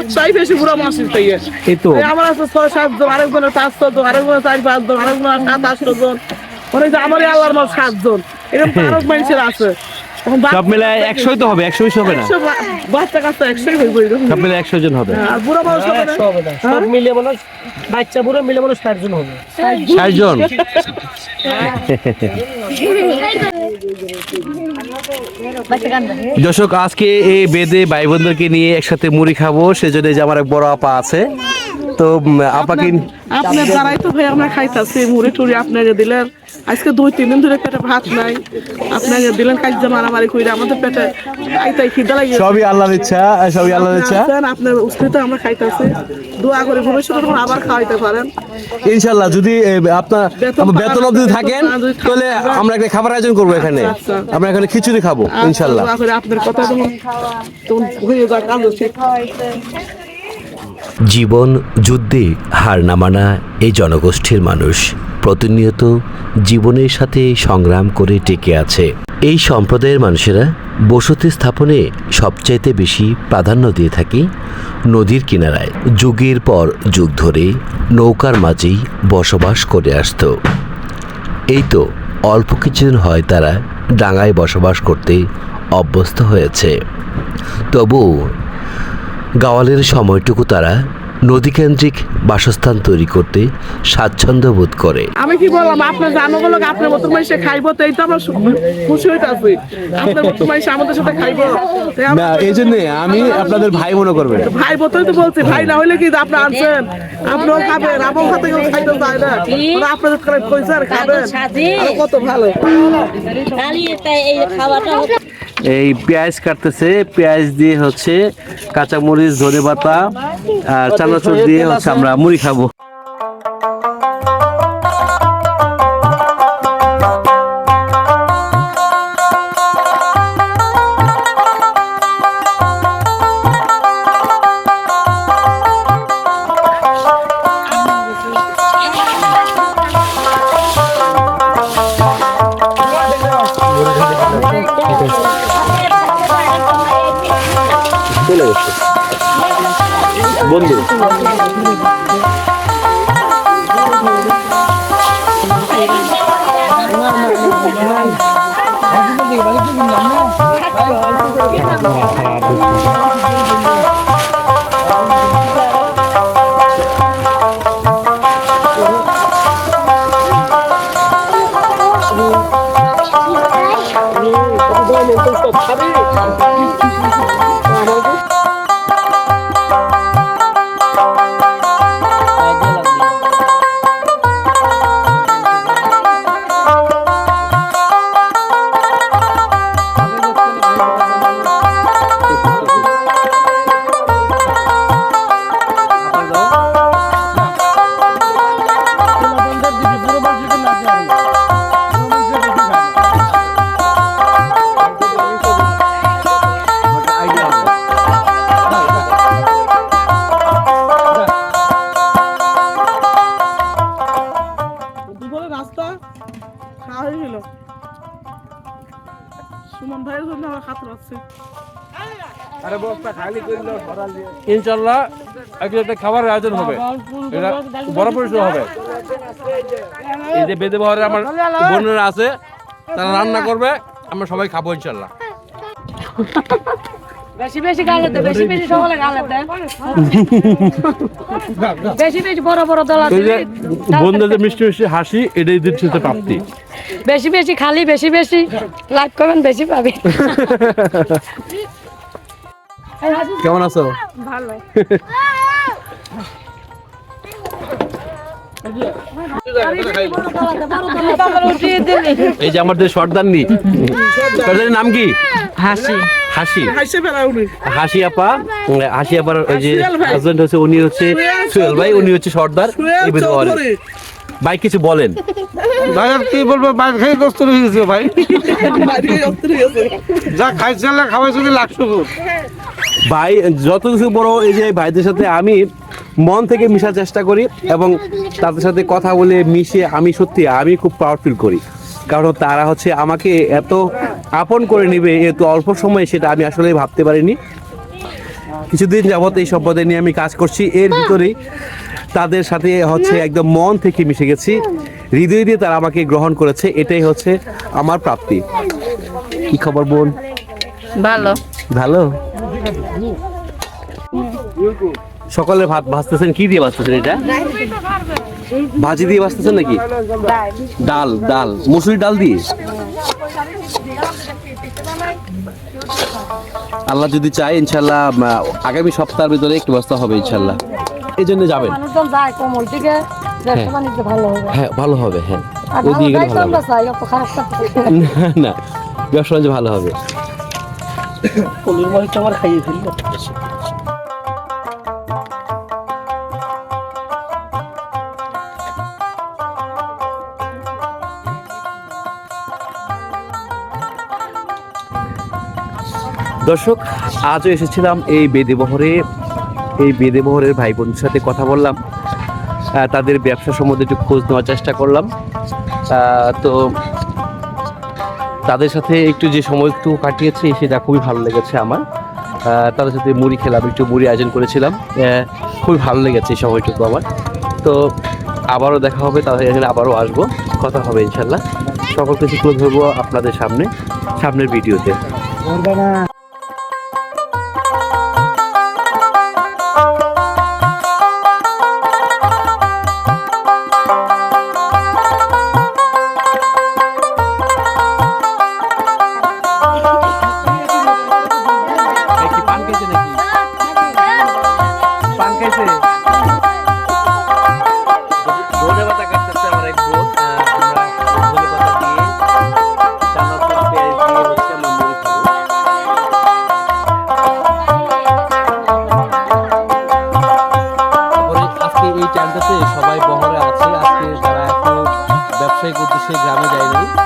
বাচ্চাই বেশি বুড়া মাসির থেকে এই তো আমার আছে 6-7 জন, আরেকজনের 5 জন, আরেকজনের 4-5 জন, আরেকজনের 7-8 জন, মানে যে আমারই আল্লাহর মাল 7 জন, এরকম আরো মানুষের আছে। সব মিলে 100 তো হবে, 120 হবে না? বাচ্চা কাচ্চা 100 হইব, সব মিলে 100 জন হবে। আর বুড়া মানুষ হবে না, সব মিলে মানুষ বাচ্চা বুড়ো মিলে মানুষ 60 জন হবে। 60 জন। দর্শক, আজকে এই বেদে ভাই বোনদেরকে নিয়ে একসাথে মুড়ি খাবো, সেজন্য যে আমার এক বড় আপা আছে, তো আপাকে আপনার দ্বারাই তো ভাই আমরা খাইতাছি মুড়ি টুড়ি আপনাকে দিলেন। আজকে 2-3 দিন ধরে পেটে ভাত নাই, আপনাকে দিলেন কাজে মারামারি কইরা আমাদের পেটে খাইতে খিদা লাগে। সবই আল্লাহর ইচ্ছা, সবই আল্লাহর ইচ্ছা। আপনার উস্তিতে আমরা খাইতাছি, দোয়া করে ভবিষ্যতে আবার খাওয়াইতে পারেন ইনশাআল্লাহ। যদি আপনার বেতন অবধি থাকেন তাহলে আমরা একটা খাবার আয়োজন করবো এখানে, আমরা এখানে খিচুড়ি খাবো ইনশাআল্লাহ। দোয়া করে আপনার কথা তখন হয়ে যাক, আমরা ঠিক। জীবন যুদ্ধে হার না মানা এই জনগোষ্ঠীর মানুষ প্রতিনিয়ত জীবনের সাথে সংগ্রাম করে টিকে আছে। এই সম্প্রদায়ের মানুষেরা বসতি স্থাপনে সবচাইতে বেশি প্রাধান্য দিয়ে থাকে নদীর কিনারায়। যুগের পর যুগ ধরে নৌকার মাঝেই বসবাস করে আসতো। এই তো অল্প কিছুদিন হয় তারা ডাঙায় বসবাস করতে অভ্যস্ত হয়েছে, তবু গাওয়ালের সময়টুকু তারা নদীকেন্দ্রিক বাসস্থান তৈরি করতে স্বাচ্ছন্দ্য বোধ করে। আমি কি বললাম, আপনার জানাগুলো আপনার মতো মাইসে খাইবো, তো এই তো আমরা খুশি হইতাছি। আপনার মতো মাইসে আমাদের সাথে খাইবো, না এই জন্য আমি আপনাদের ভাই মনে করবেন। ভাই বোতই তো বলছি, ভাই না হইলে কি আপনি আনছেন, আপনিও খাবেন, আমার সাথে কেউ খাইতে চায় না, আপনাদের পয়সা খাবেন, কত ভালো। এই পেঁয়াজ কাটতেছে, পেঁয়াজ দিয়ে হচ্ছে কাঁচামরিচ, ধনেপাতা আর চানাচুর দিয়ে হচ্ছে আমরা মুড়ি খাবো। বন্ধু ইনশাল্লাহ একটা খাবার আয়োজন হবে, এটা বড় পরিসর হবে। এই যে বেদে বহরে আমার বোনেরা আছে, তারা রান্না করবে, আমরা সবাই খাবো ইনশাল্লাহ। বেশি বেশি গালে দেন, বেশি বেশি সকলে গালে দেন, বেশি বেশি বড় বড় দলা দেন। বন্ধুদের মিষ্টি মিষ্টি হাসি, এটাই দিচ্ছে প্রাপ্তি। বেশি বেশি খালি, বেশি বেশি লাইক করবেন, বেশি পাবে। কেমন আছো? ভালো। এই যে আমাদের সর্দারনি, সর্দারের নাম কি? হাসি। হাসি। হাসি আপা, হাসি আপার ওই যে হাজবেন্ড হচ্ছে, উনি হচ্ছে সুয়েল ভাই, উনি হচ্ছে সর্দার। ভাই কিছু বলেন। ভাই আর কি বলবো, বাইরে খাই কষ্ট হয়ে গেছে ভাই, যা খাইছে খাওয়াই শুধু লাগছো ভাই। যত কিছু বড়, এই যে ভাইদের সাথে আমি মন থেকে মিশার চেষ্টা করি এবং তাদের সাথে কথা বলে মিশে আমি সত্যি আমি খুব প্রাউড ফিল করি, কারণ তারা হচ্ছে আমাকে এত আপন করে নেবে এত অল্প সময়ে, সেটা আমি আসলে ভাবতে পারিনি। কিছুদিন যাবত এই সম্প্রদায় নিয়ে আমি কাজ করছি, এর ভিতরেই তাদের সাথে হচ্ছে একদম মন থেকে মিশে গেছি, হৃদয় দিয়ে তারা আমাকে গ্রহণ করেছে, এটাই হচ্ছে আমার প্রাপ্তি। কি খবর বোন? ভালো। ভালো। সকালে ভাত ভাজতেছেন, কি দিয়ে ভাজতেছেন এটা? ভাজি দিয়ে ভাজতেছেন নাকি? ডাল, ডাল, মুসুরি ডাল দিয়ে। আল্লাহ যদি চায় ইনশাল্লাহ আগামী সপ্তাহের ভিতরে একটু ব্যবস্থা হবে ইনশাল্লাহ। এই জন্য যাবেন। মানুষজন যায় কমল থেকে ব্যবসা বাণিজ্য ভালো হবে। হ্যাঁ ভালো হবে, হ্যাঁ আর ওই ভালো দিয়ে গেলে যাইতে ভালো আমরা হবে। চাই, অত খারাপ থাকতে না না, ব্যবসা বাণিজ্য ভালো হবে। কলির মরিচ আমার খাইয়ে ফেললো। দর্শক, আজও এসেছিলাম এই বেদেবহরে, এই বেদেবহরের ভাই বোনদের সাথে কথা বললাম, তাদের ব্যবসা সম্বন্ধে একটু খোঁজ নেওয়ার চেষ্টা করলাম। তো তাদের সাথে একটু যে সময়টুকু কাটিয়েছি সেটা খুবই ভালো লেগেছে আমার। তাদের সাথে মুড়ি খেলাম, একটু মুড়ি আয়োজন করেছিলাম, খুবই ভালো লেগেছে এই সময়টুকু আমার। তো আবারও দেখা হবে, তাদের এখানে আবারও আসবো, কথা হবে ইনশাল্লাহ। সকল কিছু তুলে ধরবো আপনাদের সামনের ভিডিওতে। সবাই বহরে আছে, আজকে তারা একটু ব্যবসায়িক উদ্দেশ্যে গ্রামে যায়নি।